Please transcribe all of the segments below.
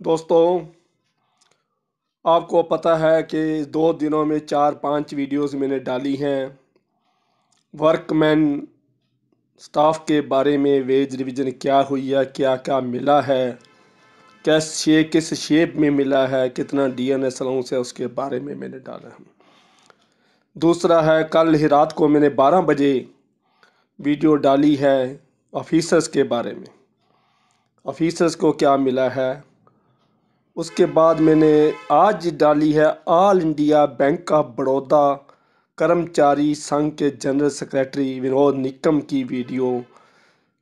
दोस्तों, आपको पता है कि 2 दिनों में 4-5 वीडियोस मैंने डाली हैं। वर्कमैन स्टाफ के बारे में वेज रिवीजन क्या हुई है, क्या क्या मिला है, किस शेप में मिला है, कितना डीएनएस अलाउंस है, उसके बारे में मैंने डाला है। दूसरा है, कल ही रात को मैंने 12 बजे वीडियो डाली है ऑफिसर्स के बारे में, ऑफिसर्स को क्या मिला है। उसके बाद मैंने आज डाली है all India bank of Baroda कर्मचारी संघ के जनरल सेक्रेटरी विनोद निकम की वीडियो,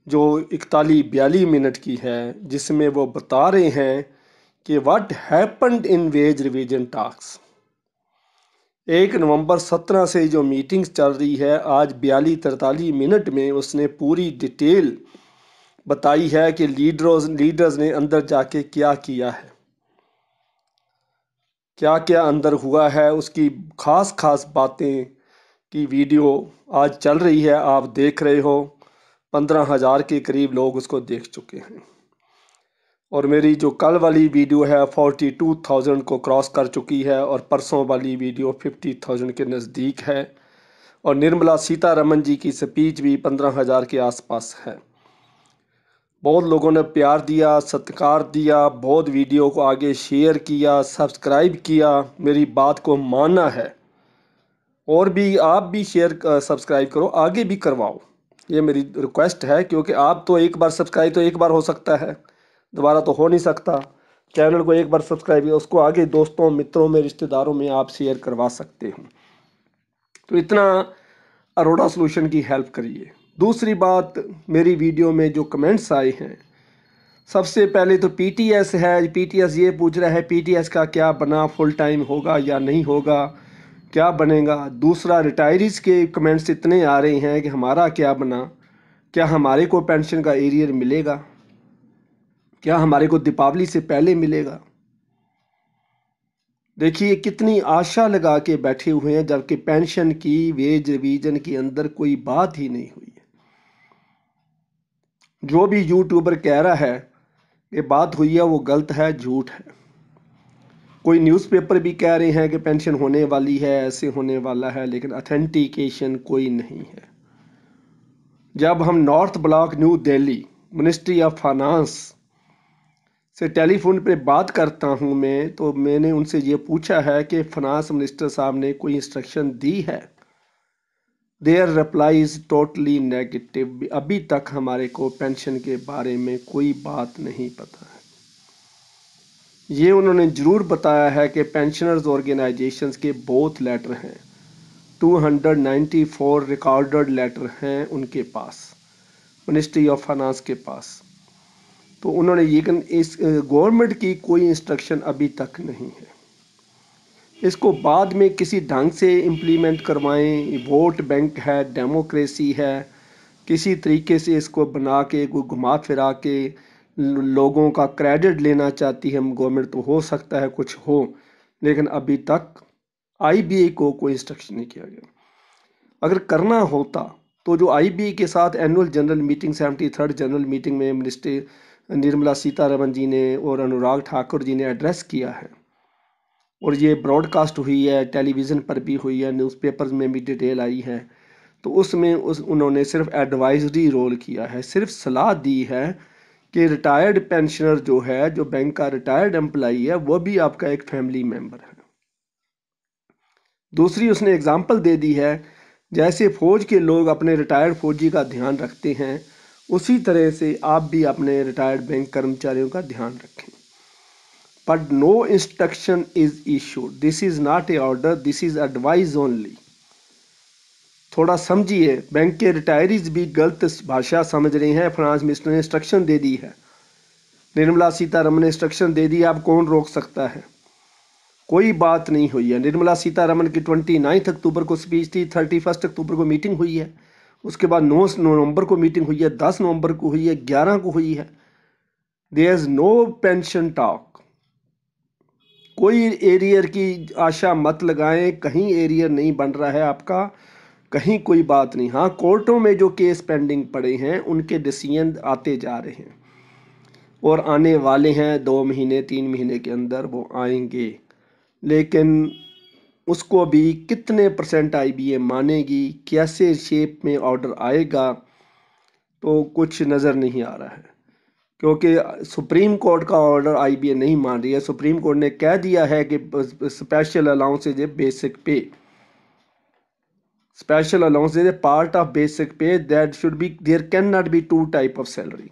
जो 41-42 मिनट की है, जिसमें वो बता रहे हैं कि what happened in veg revision talks. 1 नवंबर 17 से जो मीटिंग्स चल रही है, आज 42-43 मिनट में उसने पूरी डिटेल बताई है कि लीडर्स ने अंदर जाके क्या किया है, क्या क्या अंदर हुआ है। उसकी खास खास बातें की वीडियो आज चल रही है, आप देख रहे हो। 15,000 के करीब लोग उसको देख चुके हैं। और मेरी जो कल वाली वीडियो है 42,000 को क्रॉस कर चुकी है, और परसों वाली वीडियो 50,000 के नज़दीक है। और निर्मला सीतारमन जी की स्पीच भी 15,000 के आसपास है। बहुत लोगों ने प्यार दिया, सत्कार दिया, बहुत वीडियो को आगे शेयर किया, सब्सक्राइब किया। मेरी बात को मानना है, और भी आप भी शेयर सब्सक्राइब करो, आगे भी करवाओ, ये मेरी रिक्वेस्ट है। क्योंकि आप तो एक बार सब्सक्राइब तो एक बार हो सकता है, दोबारा तो हो नहीं सकता। चैनल को एक बार सब्सक्राइब किया, उसको आगे दोस्तों, मित्रों में, रिश्तेदारों में आप शेयर करवा सकते हो। तो इतना अरोड़ा सॉल्यूशन की हेल्प करिए। दूसरी बात, मेरी वीडियो में जो कमेंट्स आए हैं, सबसे पहले तो पीटीएस है। पीटीएस ये पूछ रहा है पीटीएस का क्या बना, फुल टाइम होगा या नहीं होगा, क्या बनेगा। दूसरा, रिटायरीज़ के कमेंट्स इतने आ रहे हैं कि हमारा क्या बना, क्या हमारे को पेंशन का एरियर मिलेगा, क्या हमारे को दीपावली से पहले मिलेगा। देखिए कितनी आशा लगा के बैठे हुए हैं, जबकि पेंशन की, वेज रिवीजन के अंदर कोई बात ही नहीं हुई है। जो भी यूट्यूबर कह रहा है कि बात हुई है, वो गलत है, झूठ है। कोई न्यूज़पेपर भी कह रहे हैं कि पेंशन होने वाली है, ऐसे होने वाला है, लेकिन अथेंटिकेशन कोई नहीं है। जब हम north block new Delhi ministry of finance से टेलीफोन पे बात करता हूँ मैं, तो मैंने उनसे ये पूछा है कि फाइनेंस मिनिस्टर साहब ने कोई इंस्ट्रक्शन दी है। Their reply is totally negative. अभी तक हमारे को पेंशन के बारे में कोई बात नहीं पता है। ये उन्होंने ज़रूर बताया है कि पेंशनर्स ऑर्गेनाइजेशंस के बहुत लेटर हैं, 294 रिकॉर्डेड लेटर हैं उनके पास, मिनिस्ट्री ऑफ फाइनेंस के पास। तो उन्होंने ये इस गवर्नमेंट की कोई इंस्ट्रक्शन अभी तक नहीं है। इसको बाद में किसी ढंग से इम्प्लीमेंट करवाएं। वोट बैंक है, डेमोक्रेसी है, किसी तरीके से इसको बना के, कोई घुमा फिरा के लोगों का क्रेडिट लेना चाहती है गवर्नमेंट, तो हो सकता है कुछ हो, लेकिन अभी तक आईबीए को कोई इंस्ट्रक्शन नहीं किया गया। अगर करना होता तो जो आईबीए के साथ annual general meeting 73rd general meeting में मिनिस्टर निर्मला सीतारमन जी ने और अनुराग ठाकुर जी ने एड्रेस किया है, और ये ब्रॉडकास्ट हुई है, टेलीविज़न पर भी हुई है, न्यूज़पेपर्स में भी डिटेल आई है, तो उसमें उन्होंने सिर्फ एडवाइजरी रोल किया है, सिर्फ सलाह दी है कि रिटायर्ड पेंशनर जो है, जो बैंक का रिटायर्ड एम्प्लॉई है, वो भी आपका एक फैमिली मेम्बर है। दूसरी, उसने एग्जांपल दे दी है, जैसे फौज के लोग अपने रिटायर्ड फौजी का ध्यान रखते हैं, उसी तरह से आप भी अपने रिटायर्ड बैंक कर्मचारियों का ध्यान रखें। But no instruction is issued, this is not a order, this is advice only. थोड़ा समझिए, बैंक के रिटायरीज भी गलत भाषा समझ रहे हैं। फाइनेंस मिनिस्टर ने इंस्ट्रक्शन दे दी है, निर्मला सीतारमन ने इंस्ट्रक्शन दे दी, आप कौन रोक सकता है। कोई बात नहीं हुई है। निर्मला सीतारमन की 29 अक्टूबर को स्पीच थी, 31 अक्टूबर को मीटिंग हुई है, उसके बाद 9 नवंबर को मीटिंग हुई है, 10 नवंबर को हुई है, 11 को हुई है। There is no pension talk. कोई एरियर की आशा मत लगाएं, कहीं एरियर नहीं बन रहा है आपका, कहीं कोई बात नहीं। हाँ, कोर्टों में जो केस पेंडिंग पड़े हैं, उनके डिसीजन आते जा रहे हैं। और आने वाले हैं 2 महीने 3 महीने के अंदर वो आएंगे, लेकिन उसको भी कितने % IBA मानेगी, कैसे शेप में ऑर्डर आएगा, तो कुछ नज़र नहीं आ रहा है। क्योंकि सुप्रीम कोर्ट का ऑर्डर IBA नहीं मान रही है। सुप्रीम कोर्ट ने कह दिया है कि special allowances basic pay, special allowances a part of basic pay, that should be, there can not be 2 type of salary.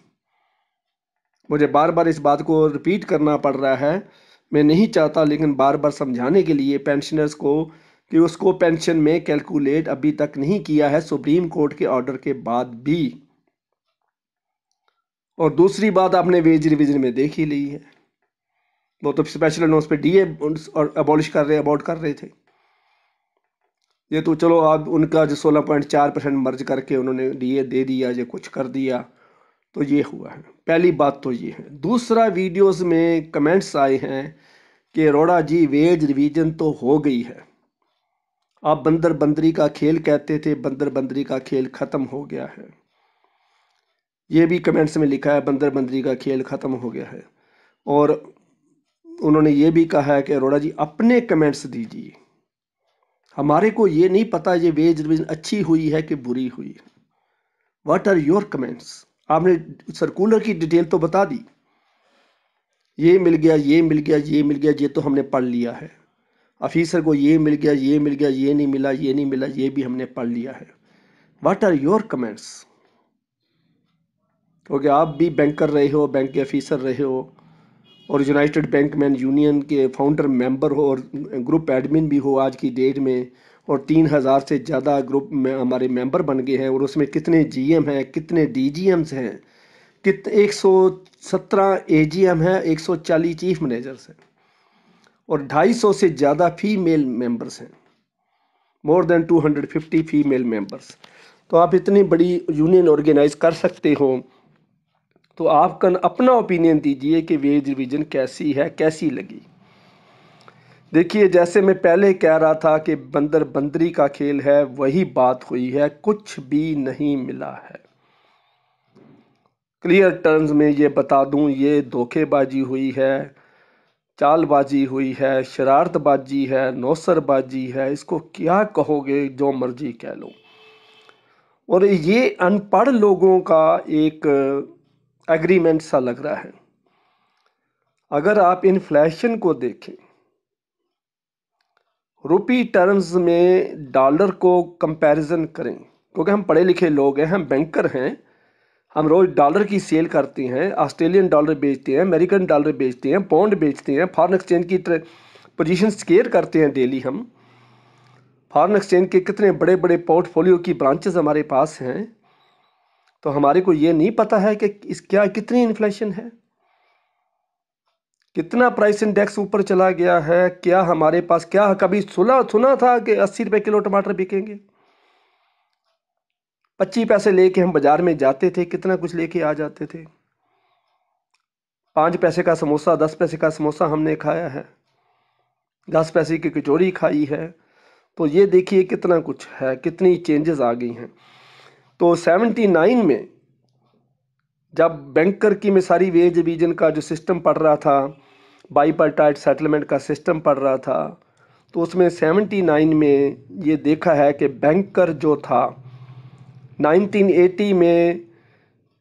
मुझे बार बार इस बात को रिपीट करना पड़ रहा है, मैं नहीं चाहता, लेकिन बार बार समझाने के लिए पेंशनर्स को कि उसको पेंशन में कैलकुलेट अभी तक नहीं किया है सुप्रीम कोर्ट के ऑर्डर के बाद भी। और दूसरी बात आपने वेज रिविजन में देख ही ली है, वो तो स्पेशल अनाउंस पे DA और अबॉलिश कर रहे, अबॉर्ट कर रहे थे। ये तो चलो आप उनका जो 16.4% मर्ज करके उन्होंने DA दे दिया, ये कुछ कर दिया, तो ये हुआ है। पहली बात तो ये है। दूसरा, वीडियोस में कमेंट्स आए हैं कि अरोड़ा जी वेज रिवीजन तो हो गई है, आप बंदर बंदरी का खेल कहते थे, बंदर बंदरी का खेल ख़त्म हो गया है। ये भी कमेंट्स में लिखा है बंदर बंदरी का खेल ख़त्म हो गया है। और उन्होंने ये भी कहा है कि अरोड़ा जी अपने कमेंट्स दीजिए, हमारे को ये नहीं पता ये वेज रिवीजन अच्छी हुई है कि बुरी हुई है। What are your comments? आपने सर्कुलर की डिटेल तो बता दी, ये मिल गया, ये मिल गया, ये मिल गया, ये तो हमने पढ़ लिया है। ऑफिसर को ये मिल गया, ये मिल गया, ये नहीं मिला, ये नहीं मिला, ये भी हमने पढ़ लिया है। What are your comments? क्योंकि आप भी बैंकर रहे हो, बैंक के ऑफिसर रहे हो, और यूनाइटेड बैंकमैन यूनियन के फाउंडर मेंबर हो, और ग्रुप एडमिन भी हो आज की डेट में, और 3000 से ज़्यादा ग्रुप में हमारे मेंबर बन गए हैं, और उसमें कितने GM हैं, कितने DGMs हैं, 117 AGM है, 140 चीफ मैनेजर्स हैं, और 250 से ज़्यादा फीमेल मेंबर्स हैं, मोर देन 250 फीमेल मेंबर्स। तो आप इतनी बड़ी यूनियन ऑर्गेनाइज कर सकते हो, तो आप अपना ओपिनियन दीजिए कि वेज रिवीजन कैसी है, कैसी लगी। देखिए, जैसे मैं पहले कह रहा था कि बंदर बंदरी का खेल है, वही बात हुई है, कुछ भी नहीं मिला है। क्लियर टर्म्स में ये बता दूं, ये धोखेबाजी हुई है, चालबाजी हुई है, शरारतबाजी है, नौसरबाजी है, इसको क्या कहोगे, जो मर्जी कह लो। और ये अनपढ़ लोगों का एक एग्रीमेंट सा लग रहा है। अगर आप इन्फ्लेशन को देखें, रुपी टर्म्स में डॉलर को कंपैरिजन करें, क्योंकि हम पढ़े लिखे लोग हैं, हम बैंकर हैं, हम रोज डॉलर की सेल करते हैं, ऑस्ट्रेलियन डॉलर बेचते हैं, अमेरिकन डॉलर बेचते हैं, पौंड बेचते हैं, फॉरेन एक्सचेंज की पोजीशन स्केयर करते हैं डेली। हम फॉरेन एक्सचेंज के कितने बड़े बड़े पोर्टफोलियो की ब्रांचेस हमारे पास हैं, तो हमारे को ये नहीं पता है कि कितनी इन्फ्लेशन है, कितना प्राइस इंडेक्स ऊपर चला गया है। क्या हमारे पास, क्या कभी सुना था कि 80 रुपए किलो टमाटर बिकेंगे? 25 पैसे लेके हम बाजार में जाते थे, कितना कुछ लेके आ जाते थे। 5 पैसे का समोसा, 10 पैसे का समोसा हमने खाया है, 10 पैसे की कचौड़ी खाई है। तो ये देखिए कितना कुछ है, कितनी चेंजेस आ गई हैं। तो 79 में जब बैंकर की मैं सारी वेज रिवीजन का जो सिस्टम पढ़ रहा था, बाइपार्टाइट सेटलमेंट का सिस्टम पढ़ रहा था, तो उसमें 79 में ये देखा है कि बैंकर जो था 1980 में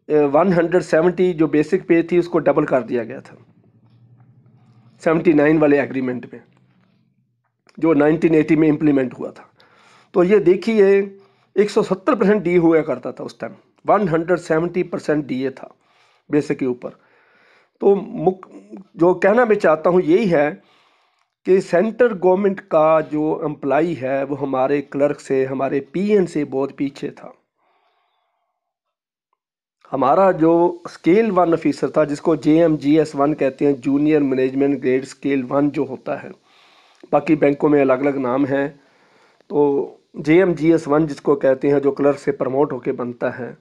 170 जो बेसिक पे थी उसको डबल कर दिया गया था 79 वाले एग्रीमेंट में, जो 1980 में इम्प्लीमेंट हुआ था। तो ये देखिए 170% डी हुआ करता था उस टाइम, 170% DA था बेसिक के ऊपर। तो जो कहना मैं चाहता हूँ यही है कि सेंट्रल गवर्नमेंट का जो एम्प्लाई है वो हमारे क्लर्क से, हमारे PN से बहुत पीछे था। हमारा जो स्केल 1 ऑफिसर था, जिसको JMGS1 कहते हैं, जूनियर मैनेजमेंट ग्रेड स्केल 1 जो होता है, बाकी बैंकों में अलग अलग नाम है, तो JMGS1 जिसको कहते हैं, जो क्लर्क से प्रमोट होके बनता है,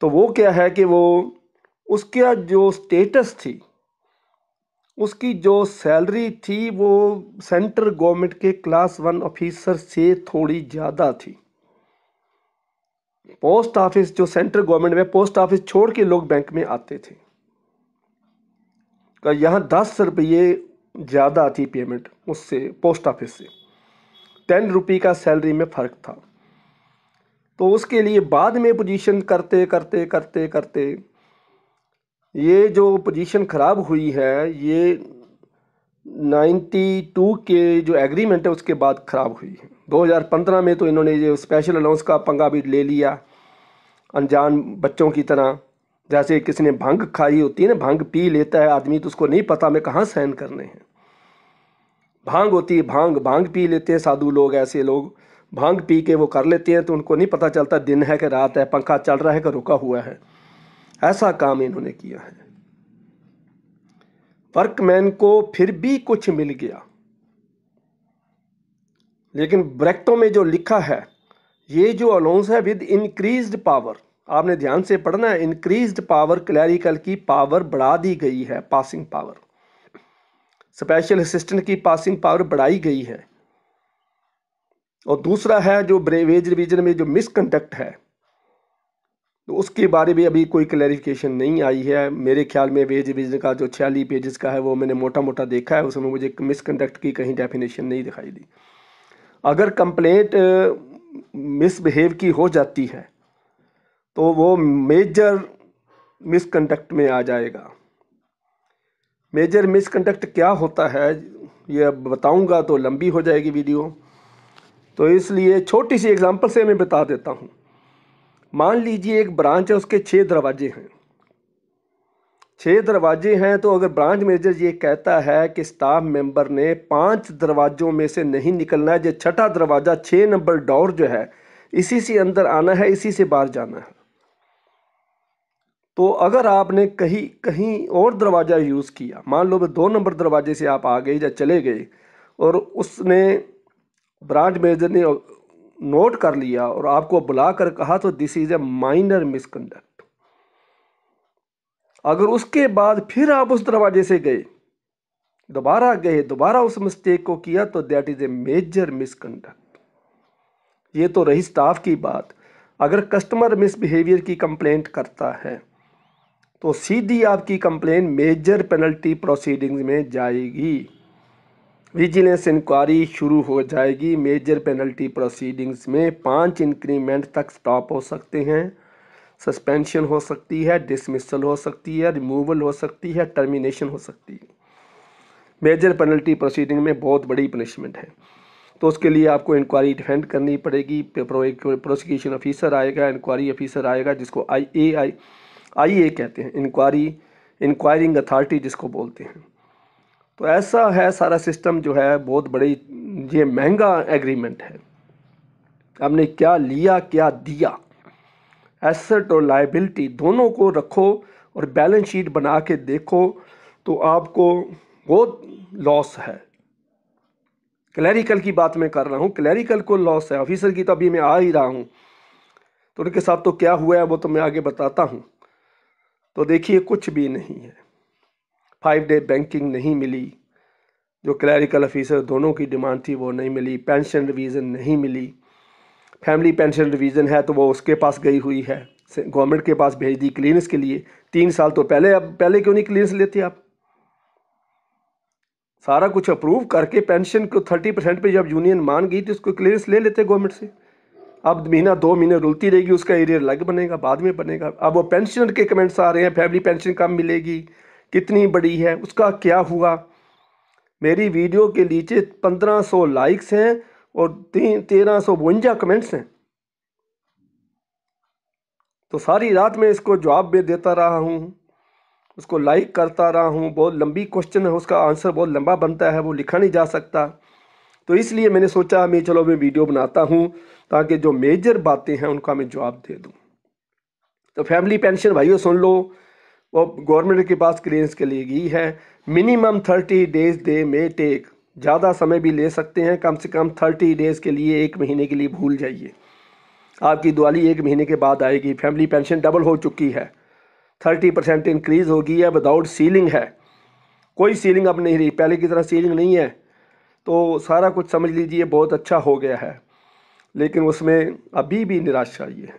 तो वो क्या है कि वो उसका जो स्टेटस थी, उसकी जो सैलरी थी, वो सेंट्रल गवर्नमेंट के क्लास 1 ऑफिसर से थोड़ी ज़्यादा थी। पोस्ट ऑफिस, जो सेंट्रल गवर्नमेंट में पोस्ट ऑफिस छोड़ के लोग बैंक में आते थे, का यहाँ 10 रुपये ज़्यादा थी पेमेंट उससे, पोस्ट ऑफिस से 10 रुपये का सैलरी में फ़र्क था। तो उसके लिए बाद में पोजीशन करते करते करते करते ये जो पोजीशन ख़राब हुई है, ये 92 के जो एग्रीमेंट है उसके बाद ख़राब हुई है। 2015 में तो इन्होंने ये स्पेशल अलाउंस का पंगा भी ले लिया अनजान बच्चों की तरह। जैसे किसी ने भांग खाई होती है ना, भांग पी लेता है आदमी तो उसको नहीं पता मैं कहाँ साइन करने हैं। भांग होती है, भांग भांग पी लेते हैं साधु लोग, ऐसे लोग भांग पी के वो कर लेते हैं तो उनको नहीं पता चलता दिन है कि रात है, पंखा चल रहा है कि रुका हुआ है। ऐसा काम इन्होंने किया है। वर्कमैन को फिर भी कुछ मिल गया, लेकिन ब्रैकेटों में जो लिखा है ये जो अलाउंस है विद इंक्रीज्ड पावर, आपने ध्यान से पढ़ना है। इंक्रीज्ड पावर, क्लैरिकल की पावर बढ़ा दी गई है, पासिंग पावर, स्पेशल असिस्टेंट की पासिंग पावर बढ़ाई गई है। और दूसरा है जो वेज रिवीजन में जो मिसकंडक्ट है तो उसके बारे में अभी कोई क्लैरिफिकेशन नहीं आई है। मेरे ख्याल में वेज रिवीजन का जो 46 पेजेस का है वो मैंने मोटा मोटा देखा है, उसमें मुझे मिसकंडक्ट की कहीं डेफिनेशन नहीं दिखाई दी। अगर कंप्लेंट मिसबिहेव की हो जाती है तो वो मेजर मिसकंडक्ट में आ जाएगा। मेजर मिसकंडक्ट क्या होता है ये बताऊंगा तो लंबी हो जाएगी वीडियो, तो इसलिए छोटी सी एग्जांपल से मैं बता देता हूं। मान लीजिए एक ब्रांच है, उसके 6 दरवाजे हैं। 6 दरवाजे हैं तो अगर ब्रांच मैनेजर ये कहता है कि स्टाफ मेंबर ने 5 दरवाजों में से नहीं निकलना है, जो छठा दरवाज़ा 6 नंबर डोर जो है इसी से अंदर आना है, इसी से बाहर जाना है, तो अगर आपने कहीं कहीं और दरवाज़ा यूज़ किया, मान लो 2 नंबर दरवाजे से आप आ गए या चले गए और उसने ब्रांच मैनेजर ने नोट कर लिया और आपको बुला कर कहा, तो this is a minor misconduct. अगर उसके बाद फिर आप उस दरवाजे से गए, दोबारा गए, दोबारा उस मिस्टेक को किया, तो that is a major misconduct. ये तो रही स्टाफ की बात। अगर कस्टमर मिसबिहेवियर की कंप्लेंट करता है तो सीधी आपकी कंप्लेंट मेजर पेनल्टी प्रोसीडिंग्स में जाएगी, विजिलेंस इंक्वायरी शुरू हो जाएगी। मेजर पेनल्टी प्रोसीडिंग्स में 5 इंक्रीमेंट तक स्टॉप हो सकते हैं, सस्पेंशन हो सकती है, डिसमिसल हो सकती है, रिमूवल हो सकती है, टर्मिनेशन हो सकती है। मेजर पेनल्टी प्रोसीडिंग में बहुत बड़ी पनिशमेंट है, तो उसके लिए आपको इंक्वायरी डिफेंड करनी पड़ेगी। प्रोसिक्यूशन ऑफिसर आएगा, इंक्वायरी ऑफिसर आएगा, जिसको आई कहते हैं, इंक्वायरिंग अथॉरिटी जिसको बोलते हैं। तो ऐसा है सारा सिस्टम जो है, बहुत बड़ी, ये महंगा एग्रीमेंट है। हमने क्या लिया क्या दिया, एसेट और लायबिलिटी दोनों को रखो और बैलेंस शीट बना के देखो तो आपको बहुत लॉस है। क्लैरिकल की बात मैं कर रहा हूँ, क्लैरिकल को लॉस है, ऑफिसर की तो अभी मैं आ ही रहा हूँ, तो उनके साथ तो क्या हुआ है वो तो मैं आगे बताता हूँ। तो देखिए कुछ भी नहीं है, 5 डे बैंकिंग नहीं मिली, जो क्लैरिकल ऑफिसर दोनों की डिमांड थी वो नहीं मिली, पेंशन रिवीजन नहीं मिली, फैमिली पेंशन रिवीजन है तो वो उसके पास गई हुई है, गवर्नमेंट के पास भेज दी क्लियरेंस के लिए। 3 साल तो पहले, अब पहले क्यों नहीं क्लियरेंस लेते आप? सारा कुछ अप्रूव करके पेंशन को 30% पे जब यूनियन मान गई तो उसको क्लियरेंस ले लेते गवर्नमेंट से। अब महीना 2 महीने रुलती रहेगी, उसका एरियर अलग बनेगा, बाद में बनेगा। अब वो पेंशन के कमेंट्स आ रहे हैं, फैमिली पेंशन कम मिलेगी, कितनी बड़ी है, उसका क्या हुआ? मेरी वीडियो के नीचे 1500 लाइक्स हैं और 1352 कमेंट्स हैं। तो सारी रात में इसको जवाब भी देता रहा हूँ, उसको लाइक करता रहा हूँ। बहुत लंबी क्वेश्चन है, उसका आंसर बहुत लंबा बनता है, वो लिखा नहीं जा सकता। तो इसलिए मैंने सोचा चलो मैं वीडियो बनाता हूँ ताकि जो मेजर बातें हैं उनका मैं जवाब दे दूँ। तो फैमिली पेंशन भाइयों सुन लो, वो गवर्नमेंट के पास क्लियरेंस के लिए गई है। मिनिमम 30 डेज दे में टेक, ज़्यादा समय भी ले सकते हैं, कम से कम 30 डेज़ के लिए, 1 महीने के लिए भूल जाइए। आपकी दिवाली 1 महीने के बाद आएगी। फैमिली पेंशन डबल हो चुकी है, 30% इंक्रीज़ हो गई है, विदाउट सीलिंग है, कोई सीलिंग अब नहीं रही, पहले की तरह सीलिंग नहीं है। तो सारा कुछ समझ लीजिए बहुत अच्छा हो गया है, लेकिन उसमें अभी भी निराशा ये है।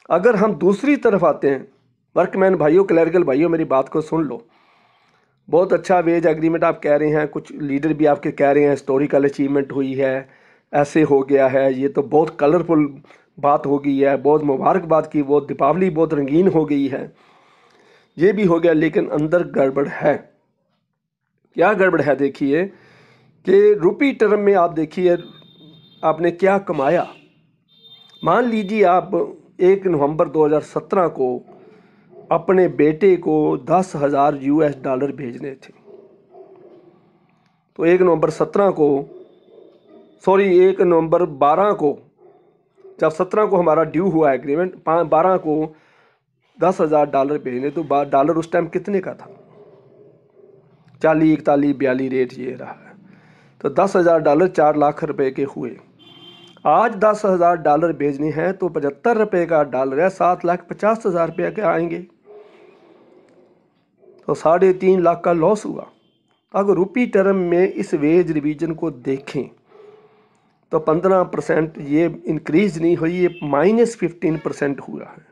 अगर हम दूसरी तरफ आते हैं, वर्कमैन भाइयों, क्लरिकल भाइयों, मेरी बात को सुन लो। बहुत अच्छा वेज एग्रीमेंट आप कह रहे हैं, कुछ लीडर भी आपके कह रहे हैं हिस्टोरिकल अचीवमेंट हुई है, ऐसे हो गया है, ये तो बहुत कलरफुल बात हो गई है, बहुत मुबारकबाद की, वो दीपावली बहुत रंगीन हो गई है, ये भी हो गया, लेकिन अंदर गड़बड़ है। क्या गड़बड़ है? देखिए कि रुपी टर्म में आप देखिए आपने क्या कमाया। मान लीजिए आप 1 नवंबर 2017 को अपने बेटे को 10,000 US डॉलर भेजने थे, तो 1 नवंबर 17 को, सॉरी 1 नवंबर 12 को, जब 17 को हमारा ड्यू हुआ एग्रीमेंट, 12 को 10,000 डॉलर भेजने, तो डॉलर उस टाइम कितने का था? 40, 41, 42 रेट ये रहा है। तो 10,000 डॉलर 4 लाख रुपए के हुए। आज 10,000 डॉलर भेजने हैं तो 75 रुपये का डॉलर है, 7,50,000 रुपये के आएंगे, तो 3.5 लाख का लॉस हुआ। अगर रुपी टर्म में इस वेज रिवीजन को देखें तो 15% ये इंक्रीज नहीं हुई, ये -15% हुआ है।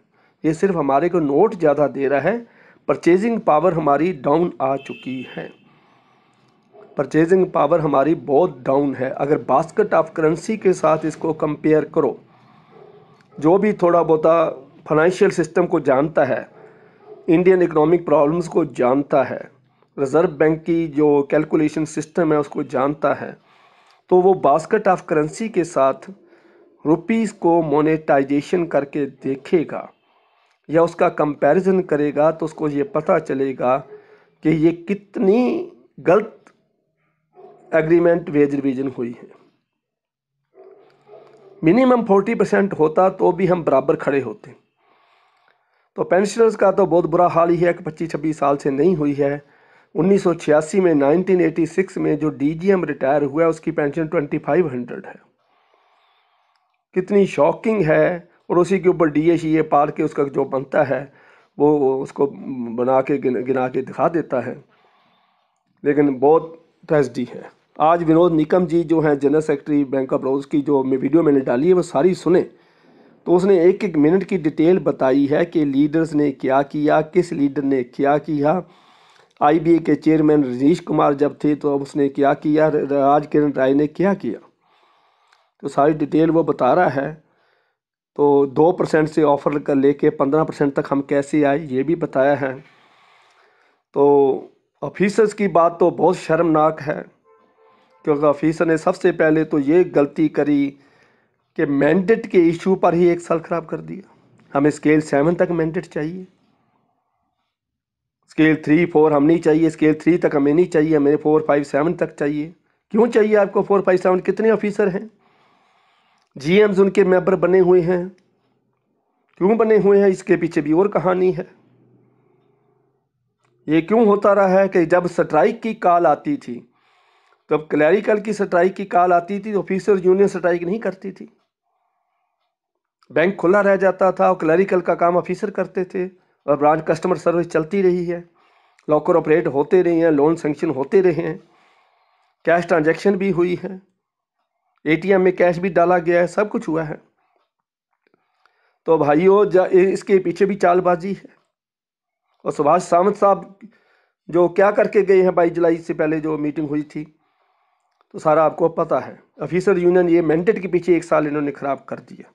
ये सिर्फ हमारे को नोट ज़्यादा दे रहा है, परचेजिंग पावर हमारी डाउन आ चुकी है, परचेजिंग पावर हमारी बहुत डाउन है। अगर बास्केट ऑफ करेंसी के साथ इसको कंपेयर करो, जो भी थोड़ा बहुत फाइनेंशियल सिस्टम को जानता है, इंडियन इकोनॉमिक प्रॉब्लम्स को जानता है, रिज़र्व बैंक की जो कैलकुलेशन सिस्टम है उसको जानता है, तो वो बास्केट ऑफ करेंसी के साथ रुपीस को मोनेटाइजेशन करके देखेगा या उसका कंपैरिजन करेगा, तो उसको ये पता चलेगा कि ये कितनी गलत एग्रीमेंट वेज रिवीजन हुई है। मिनिमम 40% होता तो भी हम बराबर खड़े होते। तो पेंशनर्स का तो बहुत बुरा हाल ही है कि 25-26 साल से नहीं हुई है। 1986 में 1986 में जो DGM रिटायर हुआ है उसकी पेंशन 2500 है, कितनी शॉकिंग है। और उसी के ऊपर DA पाल के उसका जो बनता है वो उसको बना के गिना के दिखा देता है, लेकिन बहुत ट्रेजेडी है। आज विनोद निकम जी जो हैं general secretary bank of Baroda की जो वीडियो मैंने डाली है वो सारी सुने, तो उसने 1-1 मिनट की डिटेल बताई है कि लीडर्स ने क्या किया, किस लीडर ने क्या किया। IBA के चेयरमैन रजनीश कुमार जब थे तो उसने क्या किया, राज किरण राय ने क्या किया, तो सारी डिटेल वो बता रहा है। तो 2% से ऑफर कर लेके 15% तक हम कैसे आए ये भी बताया है। तो ऑफिसर्स की बात तो बहुत शर्मनाक है, क्योंकि ऑफिसर ने सबसे पहले तो ये गलती करी कि मैंडेट के इशू पर ही 1 साल ख़राब कर दिया। हमें स्केल 7 तक मैंडेट चाहिए, स्केल 3, 4 हम नहीं चाहिए, स्केल 3 तक हमें नहीं चाहिए, हमें 4, 5, 7 तक चाहिए। क्यों चाहिए आपको 4, 5, 7? कितने ऑफिसर हैं? GMs उनके मेंबर बने हुए हैं, क्यों बने हुए हैं? इसके पीछे भी और कहानी है। ये क्यों होता रहा है कि जब स्ट्राइक की कॉल आती थी, तब क्लैरिकल की स्ट्राइक की कॉल आती थी, ऑफिसर यूनियन स्ट्राइक नहीं करती थी, बैंक खुला रह जाता था और क्लैरिकल का काम ऑफिसर करते थे, और ब्रांच कस्टमर सर्विस चलती रही है, लॉकर ऑपरेट होते रहे हैं, लोन सेंक्शन होते रहे हैं, कैश ट्रांजैक्शन भी हुई है, ATM में कैश भी डाला गया है, सब कुछ हुआ है। तो भाइयों इसके पीछे भी चालबाजी है। और सुभाष सावंत साहब जो क्या करके गए हैं 22 जुलाई से पहले जो मीटिंग हुई थी, तो सारा आपको पता है। ऑफिसर यूनियन ये मैंडेट के पीछे 1 साल इन्होंने खराब कर दिया।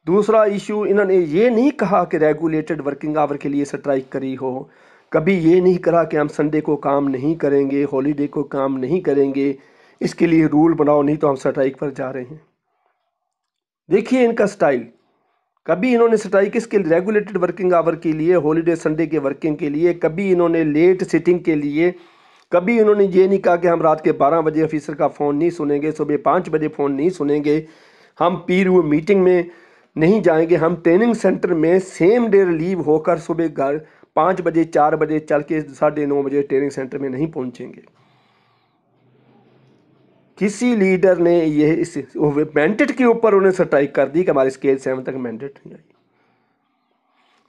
दूसरा इशू, इन्होंने ये नहीं कहा कि रेगुलेटेड वर्किंग आवर के लिए स्ट्राइक करी हो, कभी ये नहीं कहा कि हम संडे को काम नहीं करेंगे, हॉलीडे को काम नहीं करेंगे, इसके लिए रूल बनाओ नहीं तो हम स्ट्राइक पर जा रहे हैं। देखिए इनका स्टाइल, कभी इन्होंने स्ट्राइक इसके रेगुलेटेड वर्किंग आवर के लिए, हॉलीडे संडे के वर्किंग के लिए, कभी इन्होंने लेट सिटिंग के लिए, कभी इन्होंने ये नहीं कहा कि हम रात के 12 बजे ऑफिसर का फ़ोन नहीं सुनेंगे, सुबह 5 बजे फ़ोन नहीं सुनेंगे, हम पीर हुए मीटिंग में नहीं जाएंगे, हम ट्रेनिंग सेंटर में सेम डे रिलीव होकर सुबह 5 बजे 4 बजे चल के 9:30 बजे ट्रेनिंग सेंटर में नहीं पहुंचेंगे। किसी लीडर ने ये इस मैंडेट के ऊपर उन्हें स्ट्राइक कर दी कि हमारे स्केल 7 तक मैंडेट नहीं आई।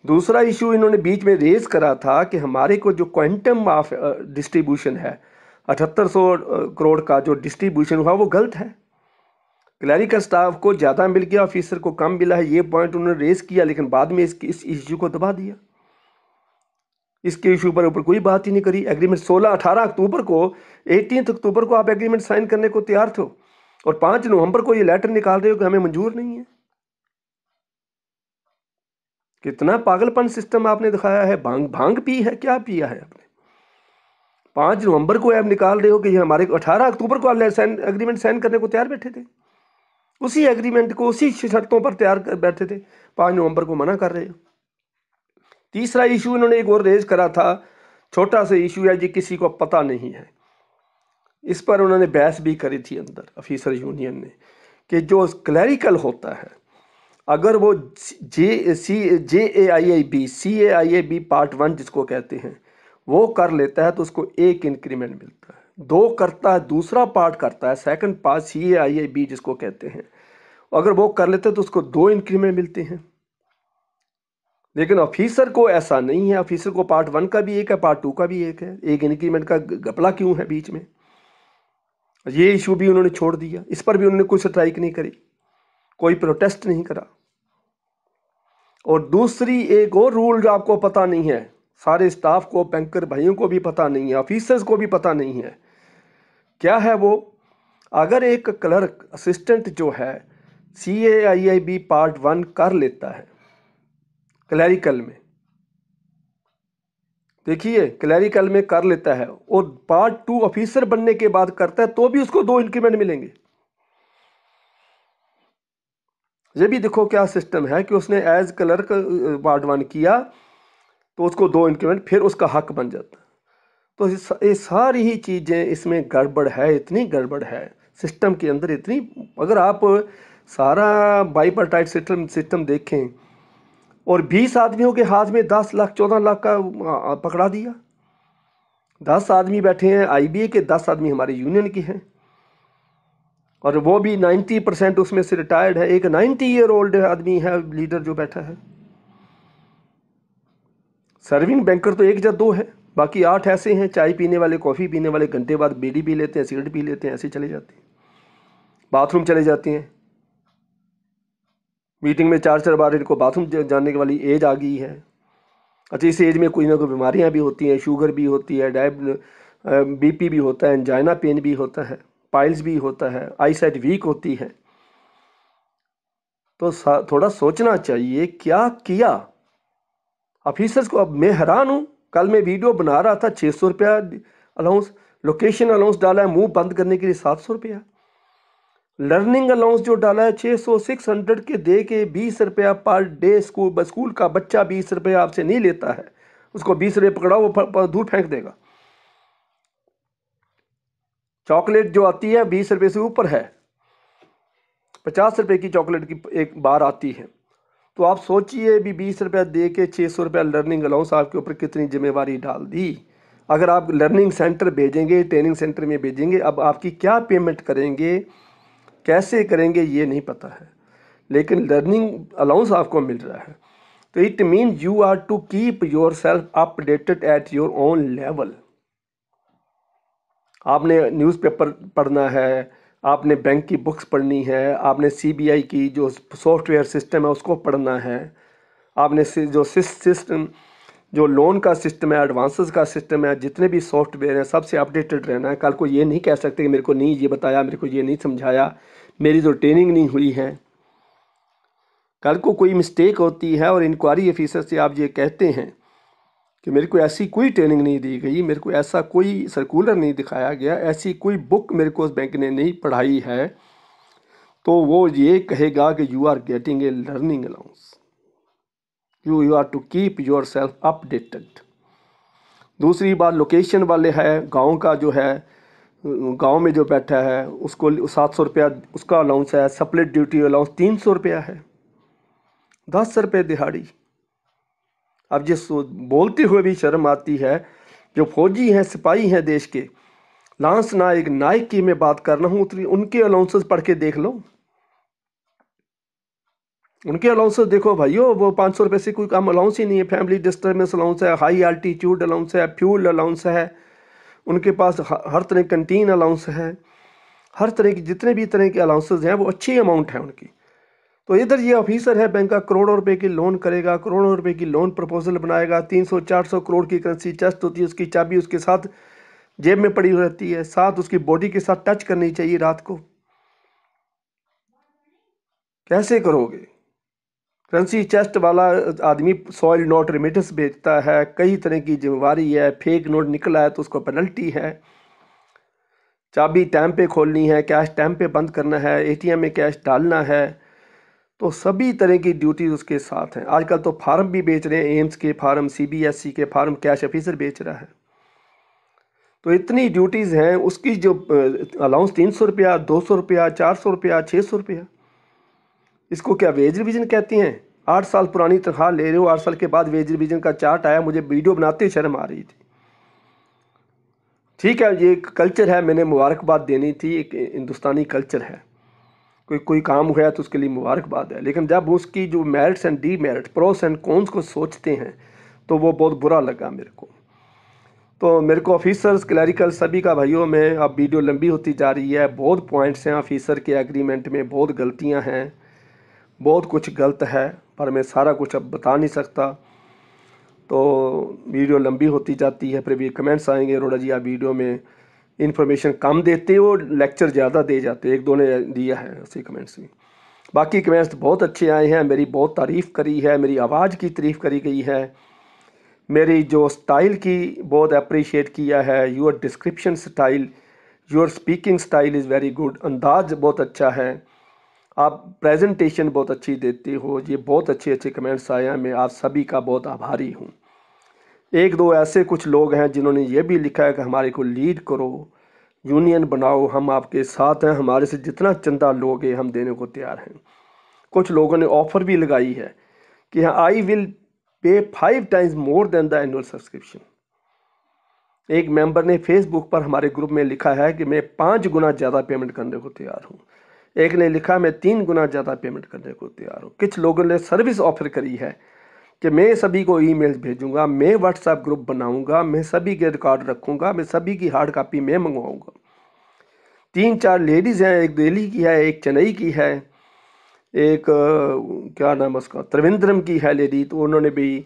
दूसरा इशू इन्होंने बीच में रेज करा था कि हमारे को जो क्वांटम ऑफ डिस्ट्रीब्यूशन है 7800 करोड़ का जो डिस्ट्रीब्यूशन हुआ वो गलत है। क्लैरिकल स्टाफ को ज़्यादा मिल गया, ऑफिसर को कम मिला है, ये पॉइंट उन्होंने रेज किया, लेकिन बाद में इस इशू को दबा दिया। इसके इशू पर ऊपर कोई बात ही नहीं करी। एग्रीमेंट 18 अक्टूबर को, 18 अक्टूबर को आप एग्रीमेंट साइन करने को तैयार थे और 5 नवंबर को ये लेटर निकाल रहे हो कि हमें मंजूर नहीं है। कितना पागलपन सिस्टम आपने दिखाया है। भांग भांग पी है, क्या पिया है आपने? 5 नवंबर को आप निकाल रहे हो कि ये हमारे 18 अक्टूबर को एग्रीमेंट साइन करने को तैयार बैठे थे। उसी एग्रीमेंट को उसी शर्तों पर तैयार कर बैठे थे, 5 नवंबर को मना कर रहे हो। तीसरा इशू इन्होंने एक और रेज करा था, छोटा सा इशू है जी, किसी को पता नहीं है। इस पर उन्होंने बहस भी करी थी अंदर ऑफिसर यूनियन ने कि जो क्लैरिकल होता है, अगर वो CAIIB पार्ट 1 जिसको कहते हैं वो कर लेता है तो उसको 1 इंक्रीमेंट मिलता है। 2 करता है, दूसरा पार्ट करता है, सेकंड पार्ट CAIIB जिसको कहते हैं, अगर वो कर लेते हैं तो उसको 2 इंक्रीमेंट मिलते हैं। लेकिन ऑफिसर को ऐसा नहीं है। ऑफिसर को पार्ट 1 का भी 1 है, पार्ट 2 का भी 1 है। 1 इंक्रीमेंट का घपला क्यों है बीच में? ये इशू भी उन्होंने छोड़ दिया। इस पर भी उन्होंने कोई स्ट्राइक नहीं करी, कोई प्रोटेस्ट नहीं करा। और दूसरी एक और रूल जो आपको पता नहीं है, सारे स्टाफ को, बैंकर भाइयों को भी पता नहीं है, ऑफिसर्स को भी पता नहीं है, क्या है वो? अगर एक क्लर्क असिस्टेंट जो है CAIIB पार्ट 1 कर लेता है क्लैरिकल में, देखिए क्लैरिकल में कर लेता है और पार्ट 2 ऑफिसर बनने के बाद करता है तो भी उसको 2 इंक्रीमेंट मिलेंगे। ये भी देखो क्या सिस्टम है कि उसने एज क्लर्क पार्ट 1 किया तो उसको 2 इंक्रीमेंट, फिर उसका हक बन जाता है। तो ये सारी ही चीज़ें इसमें गड़बड़ है, इतनी गड़बड़ है सिस्टम के अंदर, इतनी। अगर आप सारा बाइपार्टाइट सिस्टम देखें और 20 आदमियों के हाथ में 10 लाख 14 लाख का पकड़ा दिया। 10 आदमी बैठे हैं IBA के, 10 आदमी हमारे यूनियन के हैं और वो भी 90% उसमें से रिटायर्ड है। एक 90 ईयर ओल्ड आदमी है लीडर जो बैठा है। सर्विंग बैंकर तो 1 या 2 है, बाकी 8 ऐसे हैं चाय पीने वाले, कॉफ़ी पीने वाले, घंटे बाद बीड़ी पी लेते हैं, सिगरेट पी लेते हैं, ऐसे चले जाते हैं, बाथरूम चले जाते हैं। मीटिंग में 4 बार इनको बाथरूम जाने वाली एज आ गई है। अच्छा, इस एज में कोई ना कोई बीमारियां भी होती हैं, शुगर भी होती है, BP भी होता है, एंजाइना पेन भी होता है, पाइल्स भी होता है, आई साइट वीक होती है। तो थोड़ा सोचना चाहिए क्या किया ऑफिसर्स को। अब मैं हैरान हूँ, कल मैं वीडियो बना रहा था, 600 रुपया अलाउंस, लोकेशन अलाउंस डाला है मुंह बंद करने के लिए 700 रुपया, लर्निंग अलाउंस जो डाला है 600 के दे के 20 रुपया पर डे। स्कूल का बच्चा 20 रुपया आपसे नहीं लेता है, उसको 20 रुपये पकड़ाओ वो दूर फेंक देगा। चॉकलेट जो आती है 20 रुपये से ऊपर है, 50 रुपये की चॉकलेट की एक बार आती है। तो आप सोचिए भी 20 रुपया दे के 600 रुपया लर्निंग अलाउंस आपके ऊपर कितनी जिम्मेवारी डाल दी। अगर आप लर्निंग सेंटर भेजेंगे, ट्रेनिंग सेंटर में भेजेंगे, अब आपकी क्या पेमेंट करेंगे, कैसे करेंगे, ये नहीं पता है, लेकिन लर्निंग अलाउंस आपको मिल रहा है। तो it mean you are to keep yourself updated at your own level. आपने न्यूज़पेपर पढ़ना है, आपने बैंक की बुक्स पढ़नी है, आपने CBI की जो सॉफ्टवेयर सिस्टम है उसको पढ़ना है, आपने जो सिस्टम, जो लोन का सिस्टम है, एडवांसेस का सिस्टम है, जितने भी सॉफ्टवेयर हैं सबसे अपडेटेड रहना है। कल को ये नहीं कह सकते कि मेरे को नहीं ये बताया, मेरे को ये नहीं समझाया, मेरी तो ट्रेनिंग नहीं हुई है। कल को कोई मिस्टेक होती है और इंक्वायरी ऑफिसर से आप ये कहते हैं कि मेरे को ऐसी कोई ट्रेनिंग नहीं दी गई, मेरे को ऐसा कोई सर्कुलर नहीं दिखाया गया, ऐसी कोई बुक मेरे को उस बैंक ने नहीं पढ़ाई है, तो वो ये कहेगा कि you are getting a learning allowance, you are to keep yourself updated. दूसरी बात लोकेशन वाले है, गांव का जो है, गांव में जो बैठा है उसको 700 रुपया उसका अलाउंस है, सप्लिट ड्यूटी अलाउंस 300 रुपया है, 10 रुपये दिहाड़ी। अब जिस बोलते हुए भी शर्म आती है, जो फौजी हैं, सिपाही हैं देश के, लांस नायक, नायक की मैं बात कर रहा हूँ, उनके अलाउंसेस पढ़ के देख लो, उनके अलाउंसेस देखो भाइयों, वो 500 रुपये से कोई कम अलाउंस ही नहीं है। फैमिली डिस्टर्बेंस अलाउंस है, हाई अल्टीट्यूड अलाउंस है, फ्यूल अलाउंस है, उनके पास हर तरह की कंटीन अलाउंस है, हर तरह की जितने भी तरह के अलाउंसेस हैं वो अच्छी अमाउंट है उनकी। तो इधर ये ऑफिसर है बैंक का, करोड़ों रुपए की लोन करेगा, करोड़ों रुपए की लोन प्रपोजल बनाएगा, 300-400 करोड़ की करेंसी चेस्ट होती है, उसकी चाबी उसके साथ जेब में पड़ी रहती है, साथ उसकी बॉडी के साथ टच करनी चाहिए रात को। कैसे करोगे? करेंसी चेस्ट वाला आदमी सॉइल नोट रेमिटेंस बेचता है, कई तरह की जिम्मेवारी है, फेक नोट निकला है तो उसको पेनल्टी है, चाबी टाइम पे खोलनी है, कैश टाइम पे बंद करना है, एटीएम में कैश डालना है, तो सभी तरह की ड्यूटीज उसके साथ हैं। आजकल तो फार्म भी बेच रहे हैं, एम्स के फार्म, सीबीएसई के फार्म कैश ऑफिसर बेच रहा है। तो इतनी ड्यूटीज हैं, उसकी जो अलाउंस 300 रुपया, 200 रुपया, 400 रुपया, 600 रुपया, इसको क्या वेज रिवीजन कहती हैं? 8 साल पुरानी तनख्वाह ले रहे हो, 8 साल के बाद वेज रिवीजन का चार्ट आया, मुझे वीडियो बनाते शर्म आ रही थी। ठीक है, ये एक कल्चर है, मैंने मुबारकबाद देनी थी, एक हिंदुस्तानी कल्चर है, कोई काम हुआ तो उसके लिए मुबारकबाद है, लेकिन जब उसकी जो merits and demerit, pros and cons को सोचते हैं तो वो बहुत बुरा लगा मेरे को। तो मेरे को ऑफिसर्स, क्लरिकल, सभी का भाइयों में, अब वीडियो लंबी होती जा रही है, बहुत पॉइंट्स हैं ऑफिसर के एग्रीमेंट में, बहुत गलतियां हैं, बहुत कुछ गलत है, पर मैं सारा कुछ अब बता नहीं सकता, तो वीडियो लंबी होती जाती है। फिर भी कमेंट्स आएंगे, रोड़ा जी आप वीडियो में इंफॉर्मेशन कम देते हो, लेक्चर ज़्यादा दे जाते हो, एक दो ने दिया है ऐसे कमेंट्स भी। बाकी कमेंट्स बहुत अच्छे आए हैं, मेरी बहुत तारीफ़ करी है, मेरी आवाज़ की तारीफ़ करी गई है, मेरी जो स्टाइल की बहुत अप्रिशिएट किया है, your description style, your speaking style is very good, अंदाज बहुत अच्छा है, आप प्रेजेंटेशन बहुत अच्छी देते हो, ये बहुत अच्छे अच्छे कमेंट्स आए हैं, मैं आप सभी का बहुत आभारी हूँ। एक दो ऐसे कुछ लोग हैं जिन्होंने ये भी लिखा है कि हमारे को लीड करो, यूनियन बनाओ, हम आपके साथ हैं, हमारे से जितना चंदा लोगे हम देने को तैयार हैं। कुछ लोगों ने ऑफर भी लगाई है कि I will pay 5 times more than the annual subscription. एक मेंबर ने फेसबुक पर हमारे ग्रुप में लिखा है कि मैं 5 गुना ज़्यादा पेमेंट करने को तैयार हूँ। एक ने लिखा मैं 3 गुना ज़्यादा पेमेंट करने को तैयार हूँ। कुछ लोगों ने सर्विस ऑफर करी है कि मैं सभी को ईमेल भेजूंगा, मैं व्हाट्सएप ग्रुप बनाऊंगा, मैं सभी के रिकॉर्ड रखूंगा, मैं सभी की हार्ड कॉपी मैं मंगवाऊंगा। 3-4 लेडीज़ हैं, एक दिल्ली की है, एक चेन्नई की है, एक क्या नाम है उसका, त्रिवेंद्रम की है लेडी, तो उन्होंने भी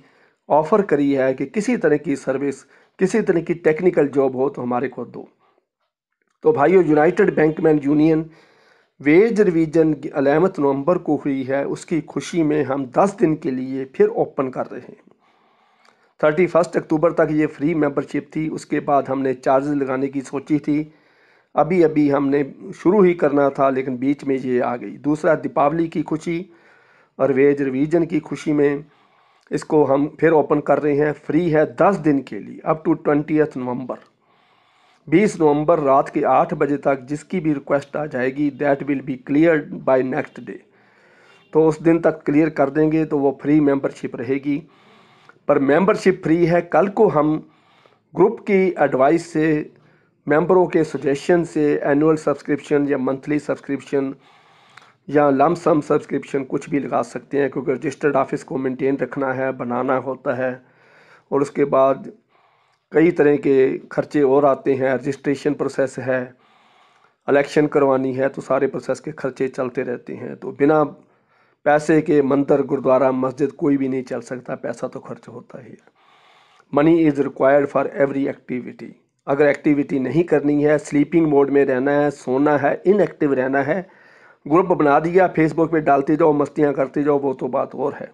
ऑफ़र करी है कि किसी तरह की सर्विस, किसी तरह की टेक्निकल जॉब हो तो हमारे को दो। तो भाइयों, United Bankman union veg revision 11 नवंबर को हुई है, उसकी खुशी में हम 10 दिन के लिए फिर ओपन कर रहे हैं। 31 अक्टूबर तक ये फ्री मेंबरशिप थी, उसके बाद हमने चार्जेस लगाने की सोची थी, अभी अभी हमने शुरू ही करना था, लेकिन बीच में ये आ गई। दूसरा, दीपावली की खुशी और वेज रिवीजन की खुशी में इसको हम फिर ओपन कर रहे हैं, फ्री है 10 दिन के लिए, अप टू 20 नवंबर। 20 नवंबर रात के 8 बजे तक जिसकी भी रिक्वेस्ट आ जाएगी, that will be clear by next day, तो उस दिन तक क्लियर कर देंगे, तो वो फ्री मेंबरशिप रहेगी। पर मेंबरशिप फ्री है, कल को हम ग्रुप की एडवाइस से, मेंबरों के सजेशन से एनुअल सब्सक्रिप्शन या मंथली सब्सक्रिप्शन या लम सम सब्सक्रिप्शन कुछ भी लगा सकते हैं, क्योंकि रजिस्टर्ड ऑफिस को मेंटेन रखना है, बनाना होता है, और उसके बाद कई तरह के खर्चे और आते हैं, रजिस्ट्रेशन प्रोसेस है, इलेक्शन करवानी है, तो सारे प्रोसेस के खर्चे चलते रहते हैं। तो बिना पैसे के मंदिर, गुरुद्वारा, मस्जिद कोई भी नहीं चल सकता, पैसा तो खर्च होता ही है। Money is required for every activity. अगर एक्टिविटी नहीं करनी है, स्लीपिंग मोड में रहना है, सोना है, इनएक्टिव रहना है, ग्रुप बना दिया, फेसबुक पे डालते जाओ, मस्तियाँ करते जाओ, वो तो बात और है।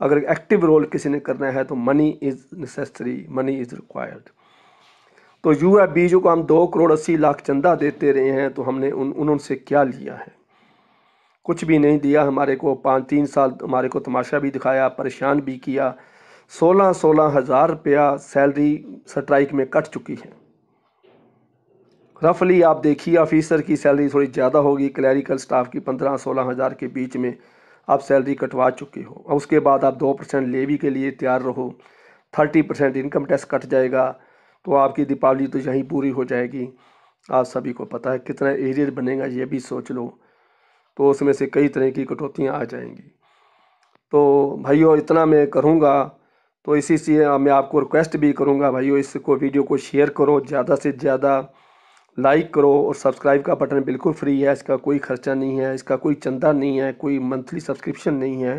अगर एक्टिव रोल किसी ने करना है तो money is necessary, money is required. तो UABजो को हम 2,80,00,000 चंदा देते रहे हैं, तो हमने उनसे क्या लिया है? कुछ भी नहीं दिया। हमारे को 3 साल हमारे को तमाशा भी दिखाया, परेशान भी किया। 16 हज़ार रुपया सैलरी स्ट्राइक में कट चुकी है। रफली आप देखिए, ऑफिसर की सैलरी थोड़ी ज़्यादा होगी, क्लरिकल स्टाफ की 15-16 हज़ार के बीच में आप सैलरी कटवा चुके हो। और उसके बाद आप 2% लेवी के लिए तैयार रहो, 30% इनकम टैक्स कट जाएगा, तो आपकी दीपावली तो यहीं पूरी हो जाएगी। आप सभी को पता है कितना एरियर बनेगा, ये भी सोच लो, तो उसमें से कई तरह की कटौतियाँ आ जाएंगी। तो भाइयों, इतना मैं करूँगा, तो इसी से मैं आपको रिक्वेस्ट भी करूँगा, भाइयों इसको वीडियो को शेयर करो ज़्यादा से ज़्यादा, लाइक करो और सब्सक्राइब का बटन बिल्कुल फ्री है, इसका कोई खर्चा नहीं है, इसका कोई चंदा नहीं है, कोई मंथली सब्सक्रिप्शन नहीं है।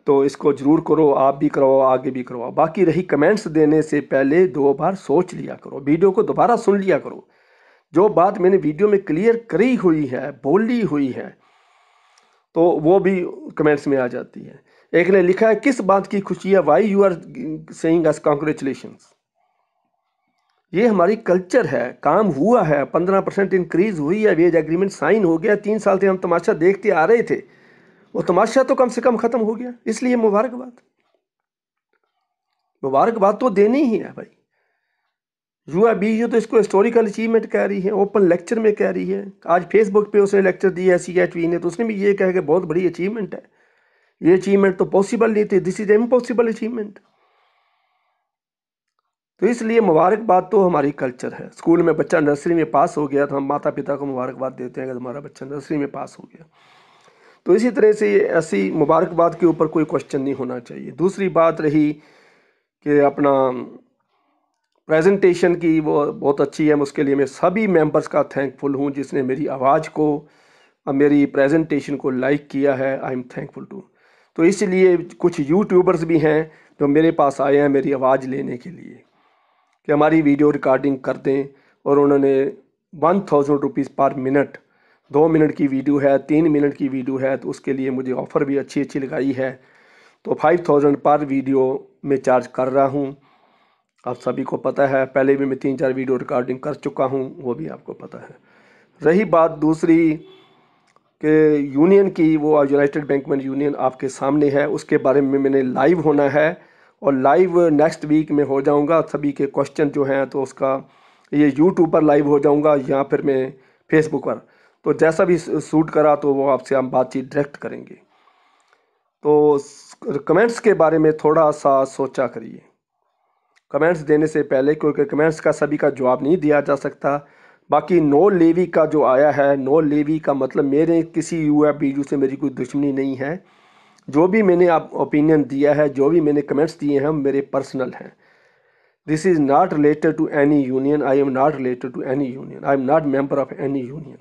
तो इसको ज़रूर करो, आप भी करो, आगे भी करो। बाकी रही कमेंट्स देने से पहले 2 बार सोच लिया करो, वीडियो को दोबारा सुन लिया करो। जो बात मैंने वीडियो में क्लियर करी हुई है, बोली हुई है, तो वो भी कमेंट्स में आ जाती है। एक ने लिखा है, किस बात की खुशी है, why you are saying us congratulations. ये हमारी कल्चर है, काम हुआ है, 15% इंक्रीज हुई है, वेज एग्रीमेंट साइन हो गया। 3 साल से हम तमाशा देखते आ रहे थे, वो तमाशा तो कम से कम खत्म हो गया, इसलिए मुबारकबाद। मुबारकबाद तो देनी ही है भाई। यूआईबीयू तो इसको हिस्टोरिकल अचीवमेंट कह रही है, ओपन लेक्चर में कह रही है। आज फेसबुक पे उसने लेक्चर दिया CHV ने, तो उसने भी ये कहा कि बहुत बड़ी अचीवमेंट है, ये अचीवमेंट तो पॉसिबल नहीं थी, दिस इज इम्पॉसिबल अचीवमेंट। तो इसलिए मुबारकबाद तो हमारी कल्चर है। स्कूल में बच्चा नर्सरी में पास हो गया तो हम माता पिता को मुबारकबाद देते हैं कि हमारा बच्चा नर्सरी में पास हो गया। तो इसी तरह से ऐसी मुबारकबाद के ऊपर कोई क्वेश्चन नहीं होना चाहिए। दूसरी बात रही कि अपना प्रेजेंटेशन की, वो बहुत अच्छी है, उसके लिए मैं सभी मेंबर्स का थैंकफुल हूँ जिसने मेरी आवाज़ को और मेरी प्रेजेंटेशन को लाइक किया है। I am thankful too. तो इसलिए कुछ यूट्यूबर्स भी हैं जो मेरे पास आए हैं मेरी आवाज़ लेने के लिए कि हमारी वीडियो रिकॉर्डिंग कर दें, और उन्होंने 1000 रुपीज़ पर मिनट, 2 मिनट की वीडियो है, 3 मिनट की वीडियो है, तो उसके लिए मुझे ऑफ़र भी अच्छी अच्छी लगाई है। तो 5000 पर वीडियो में चार्ज कर रहा हूँ, आप सभी को पता है। पहले भी मैं 3-4 वीडियो रिकॉर्डिंग कर चुका हूँ, वो भी आपको पता है। रही बात दूसरी कि यूनियन की, वो यूनाइटेड बैंकमैन यूनियन आपके सामने है, उसके बारे में मैंने लाइव होना है और लाइव नेक्स्ट वीक में हो जाऊंगा। सभी के क्वेश्चन जो हैं तो उसका ये यूट्यूब पर लाइव हो जाऊंगा या फिर मैं फेसबुक पर, तो जैसा भी सूट करा तो वो आपसे हम बातचीत डायरेक्ट करेंगे। तो कमेंट्स के बारे में थोड़ा सा सोचा करिए कमेंट्स देने से पहले, क्योंकि कमेंट्स का सभी का जवाब नहीं दिया जा सकता। बाकी नो लेवी का जो आया है, नो लेवी का मतलब मेरे किसी यूएफबीयू से मेरी कोई दुश्मनी नहीं है। जो भी मैंने आप ओपिनियन दिया है, जो भी मैंने कमेंट्स दिए हैं, मेरे पर्सनल हैं। This is not related to any union, I am not related to any union, I am not member of any union.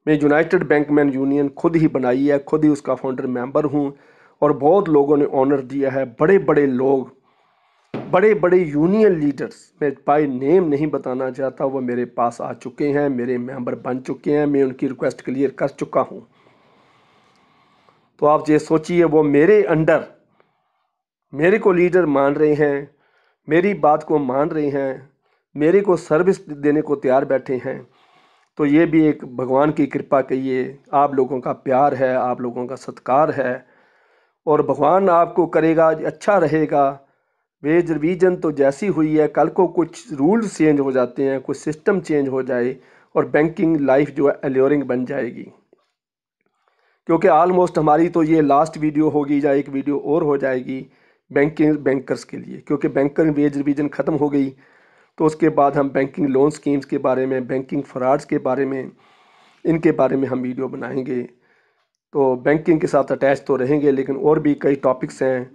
मैं यूनाइटेड बैंकमैन यूनियन खुद ही बनाई है, खुद ही उसका फाउंडर मेंबर हूँ, और बहुत लोगों ने ऑनर दिया है। बड़े बड़े लोग, बड़े बड़े यूनियन लीडर्स, मैं बाय नेम नहीं बताना चाहता, वो मेरे पास आ चुके हैं, मेरे मेंबर बन चुके हैं, मैं उनकी रिक्वेस्ट क्लियर कर चुका हूँ। तो आप ये सोचिए, वो मेरे अंडर मेरे को लीडर मान रहे हैं, मेरी बात को मान रहे हैं, मेरे को सर्विस देने को तैयार बैठे हैं। तो ये भी एक भगवान की कृपा कहिए, आप लोगों का प्यार है, आप लोगों का सत्कार है, और भगवान आपको करेगा, अच्छा रहेगा। वेज रिवीजन तो जैसी हुई है, कल को कुछ रूल्स चेंज हो जाते हैं, कुछ सिस्टम चेंज हो जाए और बैंकिंग लाइफ जो है एल्योरिंग बन जाएगी। क्योंकि ऑलमोस्ट हमारी तो ये लास्ट वीडियो होगी या एक वीडियो और हो जाएगी बैंकर्स के लिए, क्योंकि बैंकर वेज रिवीजन ख़त्म हो गई। तो उसके बाद हम बैंकिंग लोन स्कीम्स के बारे में, बैंकिंग फ्रॉड्स के बारे में, इनके बारे में हम वीडियो बनाएंगे। तो बैंकिंग के साथ अटैच तो रहेंगे, लेकिन और भी कई टॉपिक्स हैं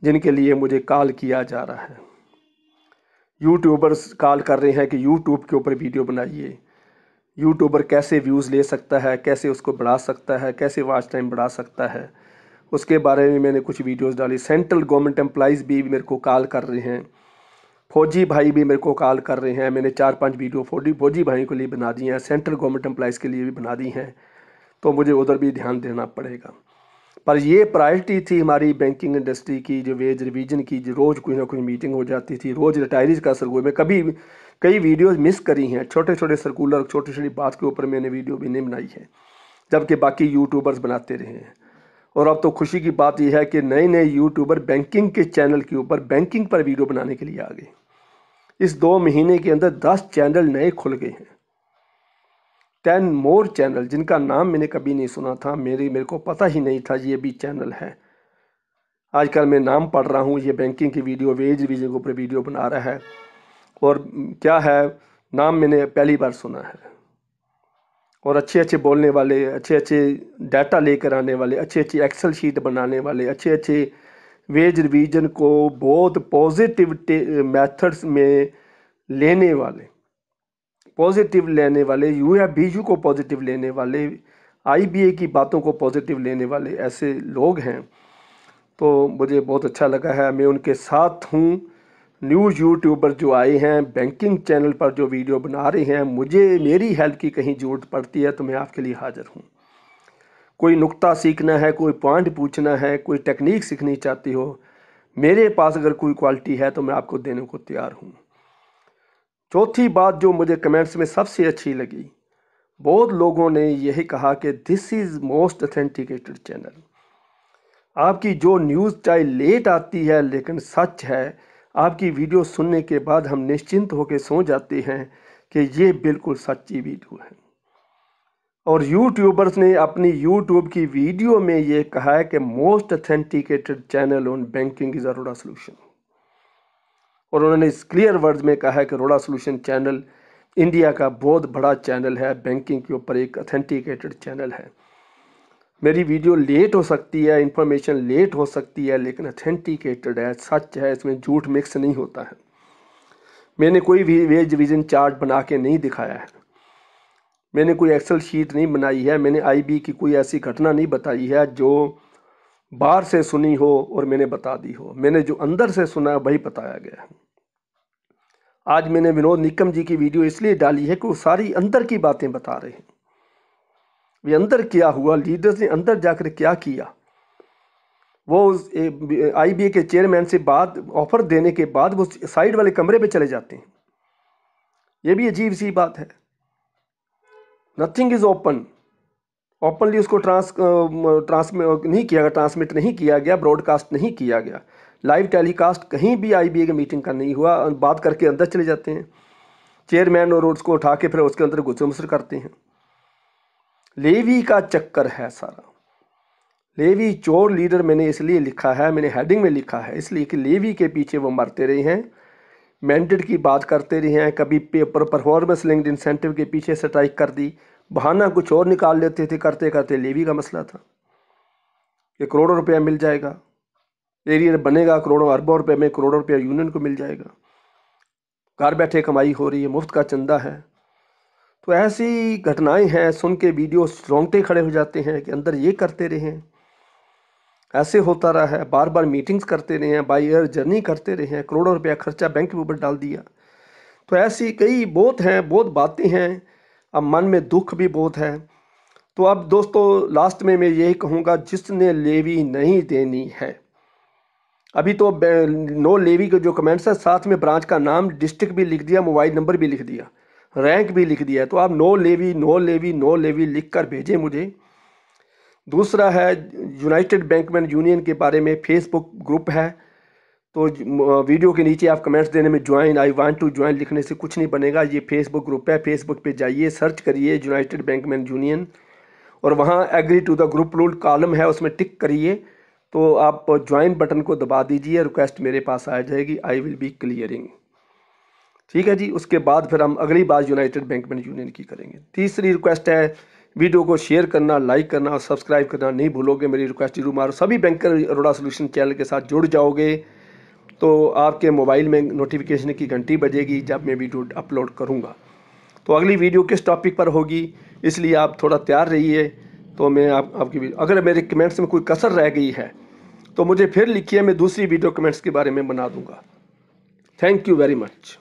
जिनके लिए मुझे कॉल किया जा रहा है। यूट्यूबर्स कॉल कर रहे हैं कि यूट्यूब के ऊपर वीडियो बनाइए, यूट्यूबर कैसे व्यूज़ ले सकता है, कैसे उसको बढ़ा सकता है, कैसे वॉच टाइम बढ़ा सकता है, उसके बारे में मैंने कुछ वीडियोस डाली। सेंट्रल गवर्नमेंट एम्प्लॉइज़ भी मेरे को कॉल कर रहे हैं, फौजी भाई भी मेरे को कॉल कर रहे हैं। मैंने 4-5 वीडियो फौजी भाई के लिए बना दी हैं, सेंट्रल गवर्नमेंट एम्प्लॉइज़ के लिए भी बना दी हैं, तो मुझे उधर भी ध्यान देना पड़ेगा। पर ये प्रायोरिटी थी हमारी बैंकिंग इंडस्ट्री की, जो वेज रिवीजन की, जो रोज़ कोई ना कोई मीटिंग हो जाती थी, रोज़ रिटायरीज का सर्कुलर में कभी कई वीडियोस मिस करी हैं, छोटे छोटे सर्कुलर, छोटी छोटी बात के ऊपर मैंने वीडियो भी नहीं बनाई है, जबकि बाकी यूट्यूबर्स बनाते रहे हैं। और अब तो खुशी की बात यह है कि नए नए यूट्यूबर बैंकिंग के चैनल के ऊपर बैंकिंग पर वीडियो बनाने के लिए आ गए। इस 2 महीने के अंदर 10 चैनल नए खुल गए हैं, 10 मोर चैनल जिनका नाम मैंने कभी नहीं सुना था, मेरे को पता ही नहीं था ये भी चैनल है। आजकल मैं नाम पढ़ रहा हूँ, ये बैंकिंग की वीडियो, वेज रिवीजन के ऊपर वीडियो बना रहा है, और क्या है, नाम मैंने पहली बार सुना है। और अच्छे अच्छे बोलने वाले, अच्छे अच्छे डाटा लेकर आने वाले, अच्छे अच्छे एक्सेल शीट बनाने वाले, अच्छे अच्छे वेज रिवीजन को बहुत पॉजिटिव मेथड्स में लेने वाले, पॉजिटिव लेने वाले, यूएफबीयू को पॉजिटिव लेने वाले, आईबीए की बातों को पॉजिटिव लेने वाले ऐसे लोग हैं, तो मुझे बहुत अच्छा लगा है। मैं उनके साथ हूँ। न्यूज़ यूट्यूबर जो आए हैं, बैंकिंग चैनल पर जो वीडियो बना रहे हैं, मुझे मेरी हेल्प की कहीं ज़रूरत पड़ती है तो मैं आपके लिए हाज़िर हूँ। कोई नुक्ता सीखना है, कोई पॉइंट पूछना है, कोई टेक्निक सीखनी चाहती हो, मेरे पास अगर कोई क्वालिटी है तो मैं आपको देने को तैयार हूँ। चौथी बात जो मुझे कमेंट्स में सबसे अच्छी लगी, बहुत लोगों ने यही कहा कि this is most authenticated channel. आपकी जो न्यूज़ चाहे लेट आती है लेकिन सच है। आपकी वीडियो सुनने के बाद हम निश्चिंत होकर सो जाते हैं कि ये बिल्कुल सच्ची वीडियो है। और यूट्यूबर्स ने अपनी यूट्यूब की वीडियो में ये कहा है कि most authenticated channel on banking is Arora solution. और उन्होंने इस क्लियर वर्ड्स में कहा है कि अरोड़ा सॉल्यूशन चैनल इंडिया का बहुत बड़ा चैनल है, बैंकिंग के ऊपर एक ऑथेंटिकेटेड चैनल है। मेरी वीडियो लेट हो सकती है, इंफॉर्मेशन लेट हो सकती है, लेकिन ऑथेंटिकेटेड है, सच है, इसमें झूठ मिक्स नहीं होता है। मैंने कोई भी वेज विजन चार्ट बना के नहीं दिखाया है, मैंने कोई एक्सेल शीट नहीं बनाई है, मैंने आईबी की कोई ऐसी घटना नहीं बताई है जो बाहर से सुनी हो और मैंने बता दी हो। मैंने जो अंदर से सुना वही बताया गया है। आज मैंने विनोद निकम जी की वीडियो इसलिए डाली है कि वो सारी अंदर की बातें बता रहे हैं। वे अंदर क्या हुआ, लीडर्स ने अंदर जाकर क्या किया। वो आईबीए के चेयरमैन से बात ऑफर देने के बाद वो साइड वाले कमरे पे चले जाते हैं। ये भी अजीब सी बात है। नथिंग इज ओपन, ओपनली उसको ट्रांसमिट नहीं किया गया, ब्रॉडकास्ट नहीं किया गया, लाइव टेलीकास्ट कहीं भी आईबीए की मीटिंग का नहीं हुआ। बात करके अंदर चले जाते हैं चेयरमैन और उसको उठा के फिर उसके अंदर गुस्से मुसर करते हैं। लेवी का चक्कर है सारा। लेवी चोर लीडर मैंने इसलिए लिखा है, मैंने हेडिंग में लिखा है इसलिए कि लेवी के पीछे वो मरते रहे हैं, मैंडेट की बात करते रहे हैं, कभी पेपर परफॉर्मेंस लिंक्ड इंसेंटिव के पीछे स्ट्राइक कर दी, बहाना कुछ और निकाल लेते थे, करते करते लेवी का मसला था कि करोड़ों रुपया मिल जाएगा, एरिया बनेगा करोड़ों अरबों रुपये में, करोड़ों रुपया यूनियन को मिल जाएगा, घर बैठे कमाई हो रही है, मुफ्त का चंदा है। तो ऐसी घटनाएं हैं, सुन के वीडियो रोंगटे खड़े हो जाते हैं कि अंदर ये करते रहे हैं, ऐसे होता रहा है, बार बार मीटिंग्स करते रहे हैं, बाई एयर जर्नी करते रहे हैं, करोड़ों रुपया खर्चा बैंक के ऊपर डाल दिया। तो ऐसी कई बहुत हैं, बहुत बातें हैं, अब मन में दुख भी बहुत है। तो अब दोस्तों लास्ट में मैं यही कहूँगा, जिसने लेवी नहीं देनी है, अभी तो नो लेवी के जो कमेंट्स है साथ में ब्रांच का नाम, डिस्ट्रिक्ट भी लिख दिया, मोबाइल नंबर भी लिख दिया, रैंक भी लिख दिया। तो आप no levy no levy no levy लिख कर भेजें मुझे। दूसरा है यूनाइटेड बैंकमैन यूनियन के बारे में फेसबुक ग्रुप है, तो वीडियो के नीचे आप कमेंट्स देने में join, I want to join लिखने से कुछ नहीं बनेगा। ये फेसबुक ग्रुप है, फेसबुक पे जाइए, सर्च करिए यूनाइटेड बैंकमैन यूनियन और वहाँ agree to the group rule column है, उसमें टिक करिए तो आप ज्वाइन बटन को दबा दीजिए, रिक्वेस्ट मेरे पास आ जाएगी, आई विल बी क्लियरिंग। ठीक है जी। उसके बाद फिर हम अगली बात यूनाइटेड बैंकमैन यूनियन की करेंगे। तीसरी रिक्वेस्ट है वीडियो को शेयर करना, लाइक करना और सब्सक्राइब करना नहीं भूलोगे, मेरी रिक्वेस्ट जरूर मारो। सभी बैंकर अरोड़ा सॉल्यूशन चैनल के साथ जुड़ जाओगे तो आपके मोबाइल में नोटिफिकेशन की घंटी बजेगी जब मैं वीडियो अपलोड करूँगा। तो अगली वीडियो किस टॉपिक पर होगी, इसलिए आप थोड़ा तैयार रहिए। तो मैं आपकी अगर मेरे कमेंट्स में कोई कसर रह गई है तो मुझे फिर लिखिए, मैं दूसरी वीडियो कमेंट्स के बारे में बना दूंगा। Thank you very much.